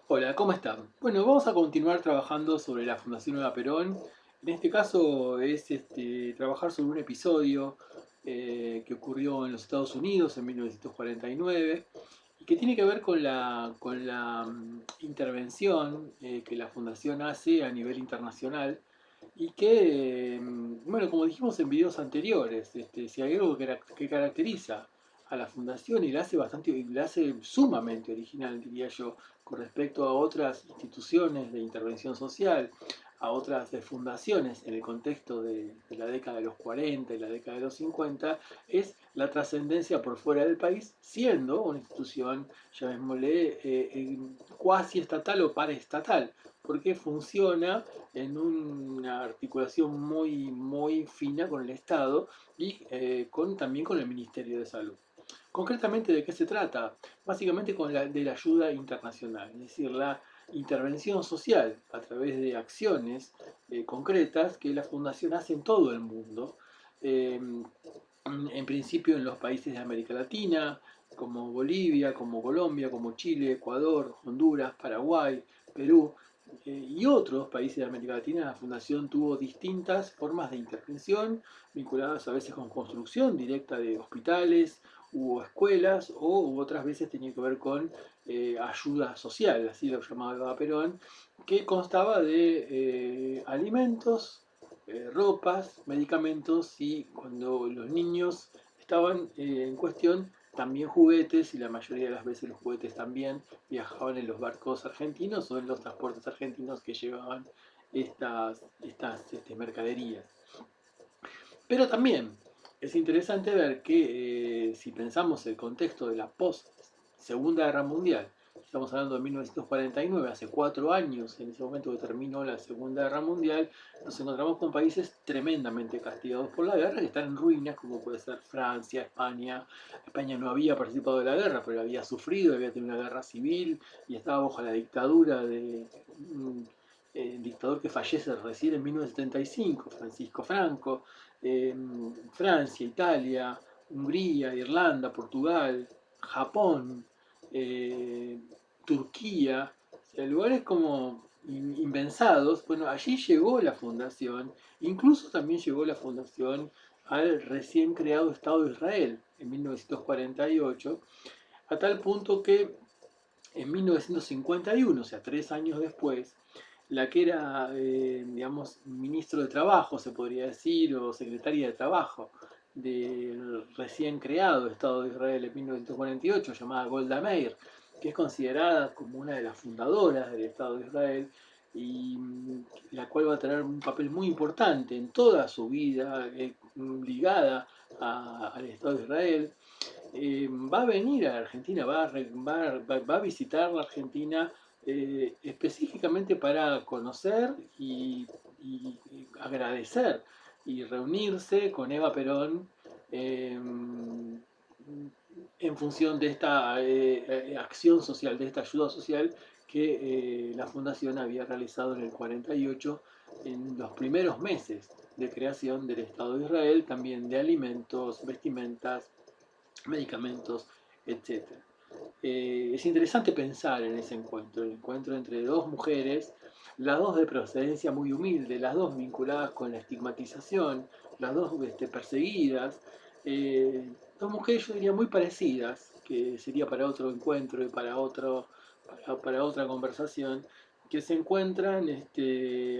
Hola, ¿cómo están? Bueno, vamos a continuar trabajando sobre la Fundación Eva Perón. En este caso es trabajar sobre un episodio que ocurrió en los Estados Unidos en 1949 y que tiene que ver con la intervención que la Fundación hace a nivel internacional y que, bueno, como dijimos en videos anteriores, si hay algo que caracteriza a la Fundación y la hace sumamente original, diría yo, con respecto a otras instituciones de intervención social, a otras fundaciones en el contexto de la década de los 40 y la década de los 50, es la trascendencia por fuera del país, siendo una institución, llamémosle, cuasi estatal o paraestatal, porque funciona en una articulación muy fina con el Estado y también con el Ministerio de Salud. Concretamente, ¿de qué se trata? Básicamente de la ayuda internacional, es decir, la intervención social a través de acciones concretas que la Fundación hace en todo el mundo, eh, en principio en los países de América Latina, como Bolivia, como Colombia, como Chile, Ecuador, Honduras, Paraguay, Perú y otros países de América Latina. La Fundación tuvo distintas formas de intervención vinculadas a veces con construcción directa de hospitales u escuelas u otras veces tenía que ver con ayuda social, así lo llamaba Perón, que constaba de alimentos, ropas, medicamentos y cuando los niños estaban en cuestión, también juguetes y la mayoría de las veces los juguetes también viajaban en los barcos argentinos o en los transportes argentinos que llevaban estas mercaderías. Pero también es interesante ver que si pensamos el contexto de la post-Segunda Guerra Mundial, estamos hablando de 1949, hace 4 años, en ese momento que terminó la Segunda Guerra Mundial, nos encontramos con países tremendamente castigados por la guerra, que están en ruinas, como puede ser Francia, España. España no había participado de la guerra, pero había sufrido, había tenido una guerra civil y estaba bajo la dictadura de un dictador que fallece recién en 1975, Francisco Franco. Francia, Italia, Hungría, Irlanda, Portugal, Japón, eh, Turquía, o sea, lugares como impensados. Bueno, allí llegó la fundación, incluso también llegó la fundación al recién creado Estado de Israel en 1948, a tal punto que en 1951, o sea, 3 años después, la que era, digamos, ministro de Trabajo, se podría decir, o secretaria de Trabajo del recién creado Estado de Israel en 1948, llamada Golda Meir, que es considerada como una de las fundadoras del Estado de Israel y la cual va a tener un papel muy importante en toda su vida ligada al Estado de Israel. Va a venir a la Argentina, va a visitar la Argentina específicamente para conocer y agradecer y reunirse con Eva Perón eh, en función de esta acción social, de esta ayuda social que la Fundación había realizado en el 48, en los primeros meses de creación del Estado de Israel, también de alimentos, vestimentas, medicamentos, etcétera. Es interesante pensar en ese encuentro, el encuentro entre dos mujeres, las dos de procedencia muy humilde, las dos vinculadas con la estigmatización, las dos perseguidas, dos mujeres yo diría muy parecidas, que sería para otro encuentro y para otra conversación, que se encuentran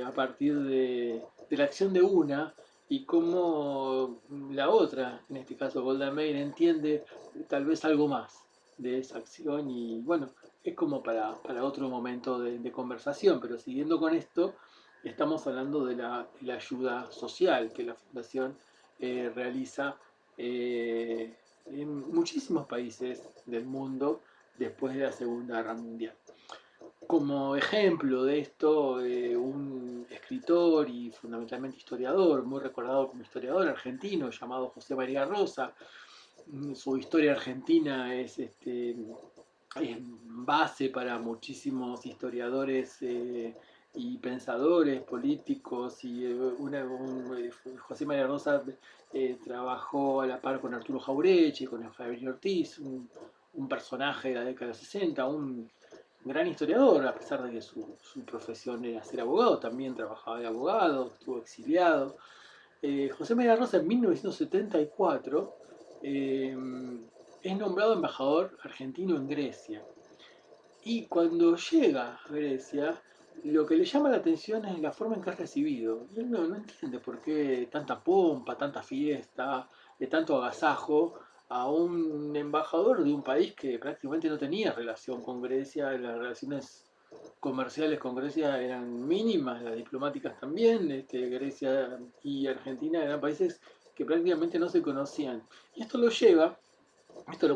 a partir de la acción de una y cómo la otra, en este caso Golda Meir, entiende tal vez algo más de esa acción y bueno, es como para otro momento de conversación, pero siguiendo con esto, estamos hablando de la ayuda social que la Fundación realiza en muchísimos países del mundo después de la Segunda Guerra Mundial. Como ejemplo de esto, un escritor y fundamentalmente historiador, muy recordado como historiador argentino, llamado José María Rosa. Su historia argentina es base para muchísimos historiadores y pensadores políticos y José María Rosa trabajó a la par con Arturo Jaureche, con Javier Ortiz, un personaje de la década de los 60, gran historiador, a pesar de que su profesión era ser abogado, también trabajaba de abogado, estuvo exiliado. José María Rosa en 1974 eh, es nombrado embajador argentino en Grecia. Y cuando llega a Grecia, lo que le llama la atención es la forma en que es recibido. Y él no entiende por qué tanta pompa, tanta fiesta, de tanto agasajo a un embajador de un país que prácticamente no tenía relación con Grecia. Las relaciones comerciales con Grecia eran mínimas, las diplomáticas también. Grecia y Argentina eran países que prácticamente no se conocían. Y esto lo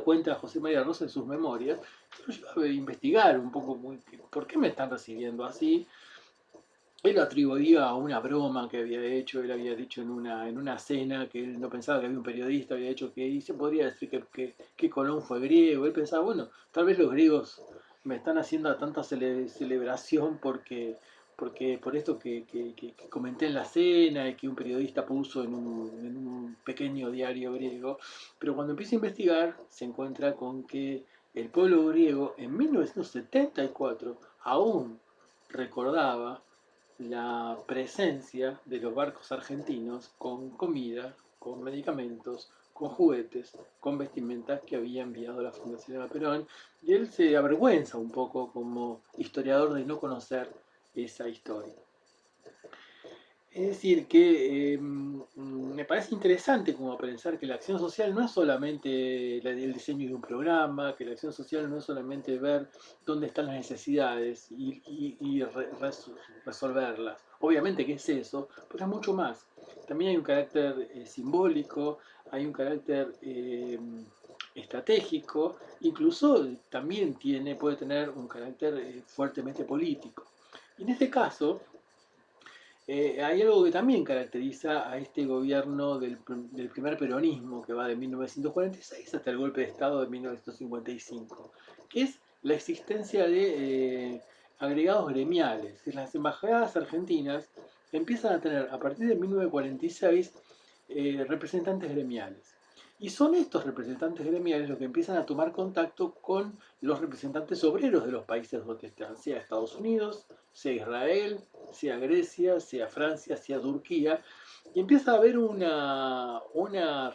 cuenta José María Rosa en sus memorias, lo lleva a investigar un poco por qué me están recibiendo así. Él lo atribuía a una broma que había hecho, él había dicho en una cena que él no pensaba que había un periodista, había dicho que, y se podría decir que Colón fue griego. Él pensaba, bueno, tal vez los griegos me están haciendo tanta celebración porque por esto que comenté en la cena y que un periodista puso en un pequeño diario griego. Pero cuando empieza a investigar, se encuentra con que el pueblo griego en 1974 aún recordaba la presencia de los barcos argentinos con comida, con medicamentos, con juguetes, con vestimentas que había enviado la Fundación Eva Perón, y él se avergüenza un poco como historiador de no conocer esa historia. Es decir, que me parece interesante como pensar que la acción social no es solamente el diseño de un programa, que la acción social no es solamente ver dónde están las necesidades y resolverlas. Obviamente que es eso, pero es mucho más. También hay un carácter simbólico, hay un carácter estratégico, incluso también puede tener un carácter fuertemente político. Y en este caso, hay algo que también caracteriza a este gobierno del primer peronismo, que va de 1946 hasta el golpe de Estado de 1955, que es la existencia de agregados gremiales. Es decir, las embajadas argentinas empiezan a tener a partir de 1946 representantes gremiales. Y son estos representantes gremiales los que empiezan a tomar contacto con los representantes obreros de los países donde están, sea Estados Unidos, sea Israel, sea Grecia, sea Francia, sea Turquía, y empieza a haber una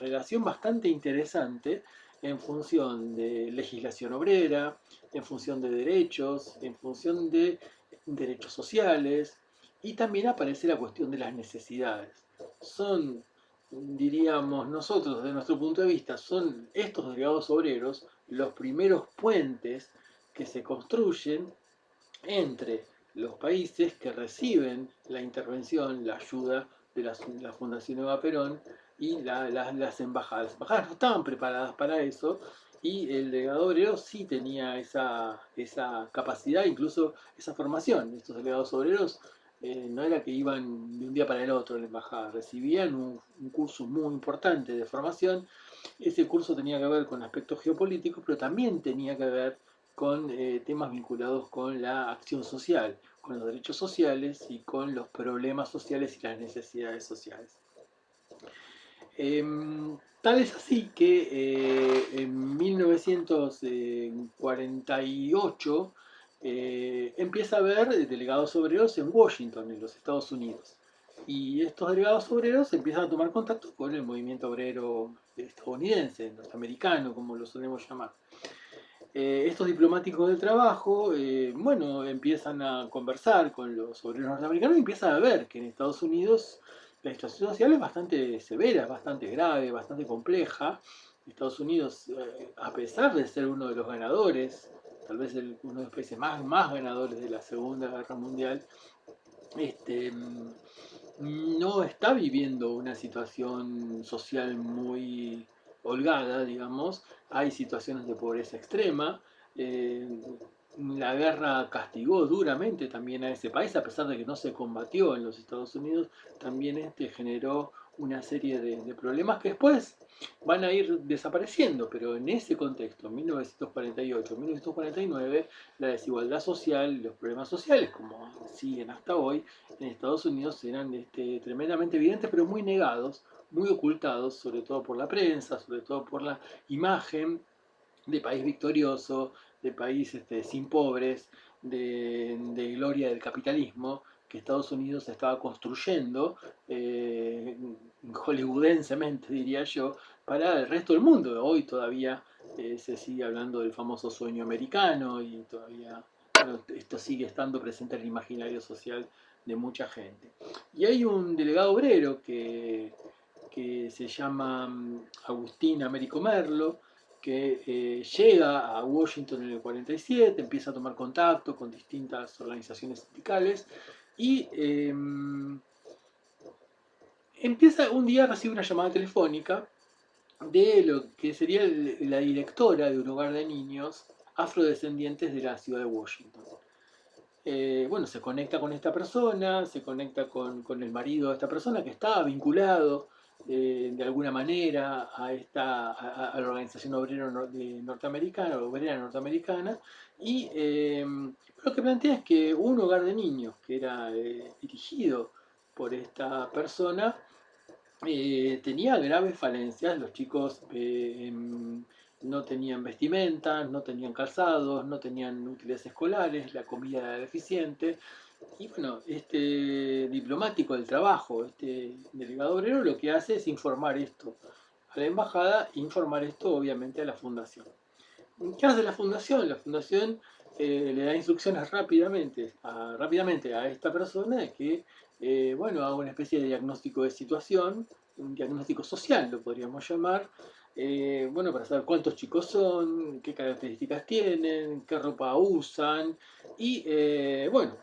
relación bastante interesante en función de legislación obrera, en función de derechos, en función de derechos sociales, y también aparece la cuestión de las necesidades. Son, diríamos nosotros, desde nuestro punto de vista, son estos delegados obreros los primeros puentes que se construyen entre los países que reciben la intervención, la ayuda de la Fundación Eva Perón y las embajadas. Las embajadas no estaban preparadas para eso y el delegado obrero sí tenía esa capacidad, incluso esa formación. Estos delegados obreros no era que iban de un día para el otro a la embajada, recibían un curso muy importante de formación. Ese curso tenía que ver con aspectos geopolíticos, pero también tenía que ver con temas vinculados con la acción social, con los derechos sociales y con los problemas sociales y las necesidades sociales. Tal es así que en 1948 empieza a haber delegados obreros en Washington, en los Estados Unidos. Y estos delegados obreros empiezan a tomar contacto con el movimiento obrero estadounidense, norteamericano, como lo solemos llamar. Estos diplomáticos del trabajo, bueno, empiezan a conversar con los obreros norteamericanos y empiezan a ver que en Estados Unidos la situación social es bastante severa, es bastante grave, bastante compleja. Estados Unidos, a pesar de ser uno de los ganadores, tal vez uno de los países más ganadores de la Segunda Guerra Mundial, este, no está viviendo una situación social muy holgada, digamos. Hay situaciones de pobreza extrema. eh, la guerra castigó duramente también a ese país, a pesar de que no se combatió en los Estados Unidos, también generó una serie de problemas que después van a ir desapareciendo, pero en ese contexto, 1948-1949, la desigualdad social, los problemas sociales, como siguen hasta hoy, en Estados Unidos eran tremendamente evidentes, pero muy negados, muy ocultados, sobre todo por la prensa, sobre todo por la imagen de país victorioso, de país sin pobres, de gloria del capitalismo que Estados Unidos estaba construyendo, hollywoodensemente diría yo, para el resto del mundo. Hoy todavía se sigue hablando del famoso sueño americano y todavía bueno, esto sigue estando presente en el imaginario social de mucha gente. Y hay un delegado obrero que se llama Agustín Américo Merlo, que llega a Washington en el 47, empieza a tomar contacto con distintas organizaciones sindicales y empieza un día a recibir una llamada telefónica de lo que sería la directora de un hogar de niños afrodescendientes de la ciudad de Washington. Bueno, se conecta con esta persona, se conecta con el marido de esta persona que estaba vinculado de alguna manera a la organización obrera norteamericana, obrera norteamericana, y lo que plantea es que un hogar de niños que era dirigido por esta persona tenía graves falencias. Los chicos no tenían vestimentas, no tenían calzados, no tenían útiles escolares, la comida era deficiente. Y bueno, este diplomático del trabajo, este delegado obrero, lo que hace es informar esto a la embajada e informar esto obviamente a la fundación. ¿Qué hace la fundación? La fundación le da instrucciones rápidamente a esta persona de que bueno, haga una especie de diagnóstico de situación, un diagnóstico social lo podríamos llamar, bueno, para saber cuántos chicos son, qué características tienen, qué ropa usan y bueno,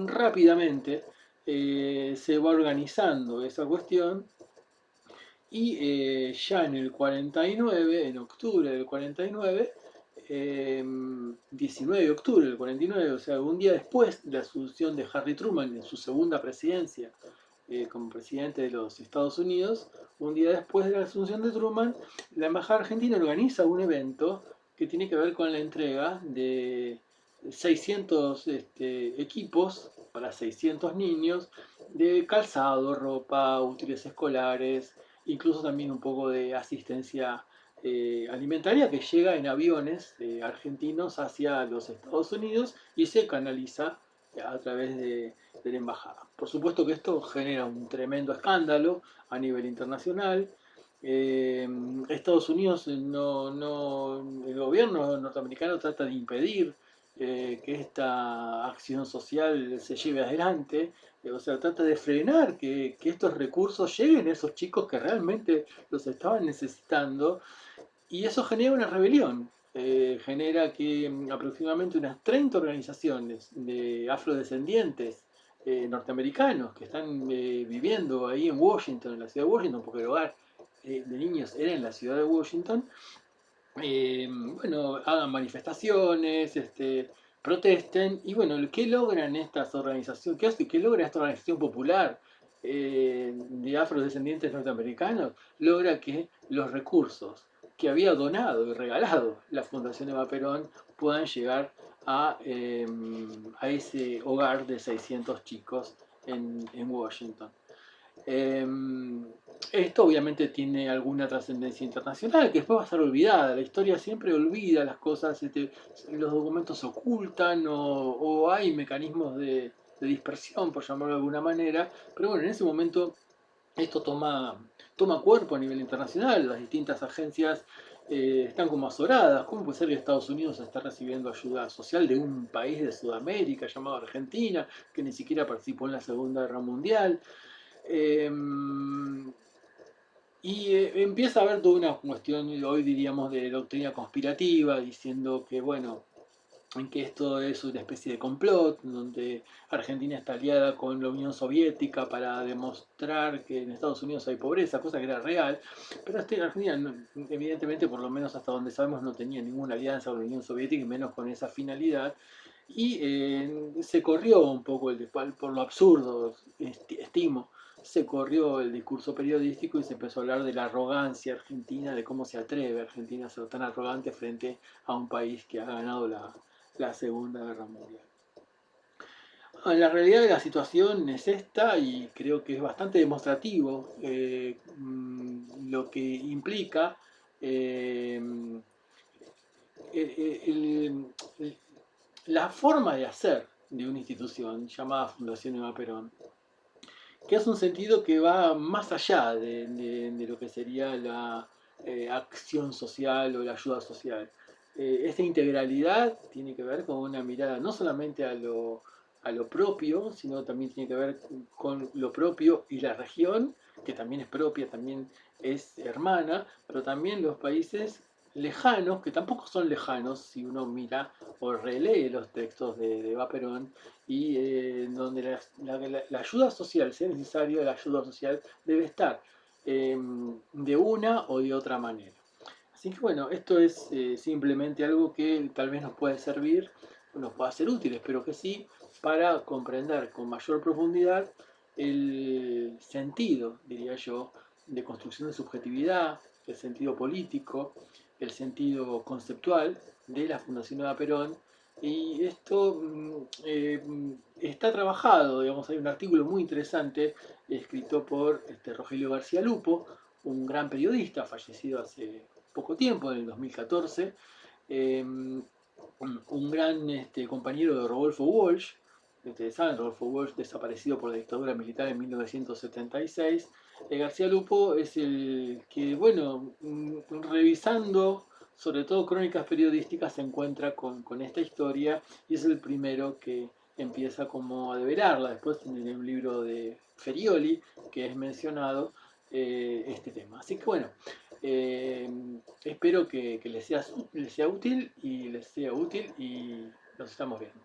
rápidamente se va organizando esa cuestión y ya en el 49, en octubre del 49, 19 de octubre del 49, o sea, un día después de la asunción de Harry Truman en su segunda presidencia como presidente de los Estados Unidos, un día después de la asunción de Truman, la Embajada Argentina organiza un evento que tiene que ver con la entrega de 600 equipos para 600 niños de calzado, ropa, útiles escolares, incluso también un poco de asistencia alimentaria que llega en aviones argentinos hacia los Estados Unidos y se canaliza a través de la embajada. Por supuesto que esto genera un tremendo escándalo a nivel internacional. Eh, Estados Unidos el gobierno norteamericano trata de impedir que esta acción social se lleve adelante, o sea, trata de frenar que estos recursos lleguen a esos chicos que realmente los estaban necesitando y eso genera una rebelión. Genera que aproximadamente unas 30 organizaciones de afrodescendientes norteamericanos que están viviendo ahí en Washington, en la ciudad de Washington, porque el hogar de niños era en la ciudad de Washington, bueno, hagan manifestaciones, protesten, y bueno, ¿qué logran estas organizaciones? ¿Qué logra esta organización popular de afrodescendientes norteamericanos? Logra que los recursos que había donado y regalado la Fundación Eva Perón puedan llegar a ese hogar de 600 chicos en Washington. Eh, Esto obviamente tiene alguna trascendencia internacional que después va a ser olvidada. La historia siempre olvida las cosas, los documentos se ocultan o hay mecanismos de dispersión, por llamarlo de alguna manera. Pero bueno, en ese momento esto toma cuerpo a nivel internacional. Las distintas agencias están como azoradas. ¿Cómo puede ser que Estados Unidos está recibiendo ayuda social de un país de Sudamérica llamado Argentina, que ni siquiera participó en la Segunda Guerra Mundial? Eh, Empieza a haber toda una cuestión, hoy diríamos, de doctrina conspirativa, diciendo que, bueno, en que esto es una especie de complot, donde Argentina está aliada con la Unión Soviética para demostrar que en Estados Unidos hay pobreza, cosa que era real, pero Argentina, evidentemente, por lo menos hasta donde sabemos, no tenía ninguna alianza con la Unión Soviética, y menos con esa finalidad, y se corrió un poco por lo absurdo, estimo, se corrió el discurso periodístico y se empezó a hablar de la arrogancia argentina, de cómo se atreve Argentina a ser tan arrogante frente a un país que ha ganado la Segunda Guerra Mundial. En la realidad de la situación es esta y creo que es bastante demostrativo lo que implica eh, el, el- la forma de hacer de una institución llamada Fundación Eva Perón, que es un sentido que va más allá de lo que sería la acción social o la ayuda social. Esta integralidad tiene que ver con una mirada no solamente a lo propio, sino también tiene que ver con lo propio y la región, que también es propia, también es hermana, pero también los países lejanos, que tampoco son lejanos si uno mira o relee los textos de Eva Perón, y donde la ayuda social, si es necesario, la ayuda social debe estar de una o de otra manera. Así que bueno, esto es simplemente algo que tal vez nos puede servir, nos pueda ser útil, espero que sí, para comprender con mayor profundidad el sentido, diría yo, de construcción de subjetividad, el sentido político, el sentido conceptual de la Fundación Eva Perón. Y esto está trabajado, digamos, hay un artículo muy interesante escrito por Rogelio García Lupo, un gran periodista fallecido hace poco tiempo, en el 2014, eh, un gran compañero de Rodolfo Walsh. Ustedes saben, Rodolfo Walsh desaparecido por la dictadura militar en 1976. García Lupo es el que, bueno, revisando sobre todo crónicas periodísticas, se encuentra con esta historia y es el primero que empieza como a develarla. Después en un libro de Ferioli, que es mencionado, este tema. Así que bueno, eh, espero que les sea útil y nos estamos viendo.